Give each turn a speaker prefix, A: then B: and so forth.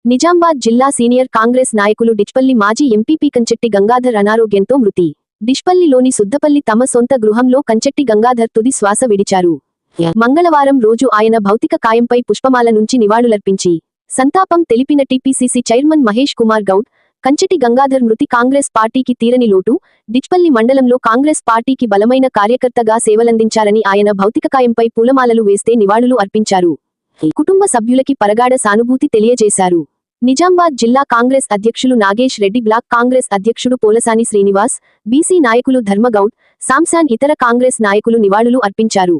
A: నిజామాబాద్ జిల్లా సీనియర్ కాంగ్రెస్ నాయకులు డిచ్పల్లి మాజీ ఎంపీపీ కంచెట్టి గంగాధర్ అనారోగ్యంతో మృతి. డిచ్పల్లిలోని సుద్దపల్లి తమ సొంత గృహంలో కంచెట్టి గంగాధర్ తుది శ్వాస విడిచారు. మంగళవారం రోజు ఆయన భౌతిక కాయంపై పుష్పమాల నుంచి నివాళులర్పించి సంతాపం తెలిపిన టీపీసీసీ చైర్మన్ మహేష్ కుమార్ గౌడ్, కంచెట్టి గంగాధర్ మృతి కాంగ్రెస్ పార్టీకి తీరని లోటు, డిచ్పల్లి మండలంలో కాంగ్రెస్ పార్టీకి బలమైన కార్యకర్తగా సేవలందించారని ఆయన భౌతికకాయంపై పూలమాలలు వేస్తే నివాళులు అర్పించారు. కుటుంబ సభ్యులకి పరగాఢ సానుభూతి తెలియజేశారు. నిజామాబాద్ జిల్లా కాంగ్రెస్ అధ్యక్షులు నాగేష్ రెడ్డి, బ్లాక్ కాంగ్రెస్ అధ్యక్షుడు పోలసాని శ్రీనివాస్, బీసీ నాయకులు ధర్మగౌడ్, సాంసాన్, ఇతర కాంగ్రెస్ నాయకులు నివాళులు అర్పించారు.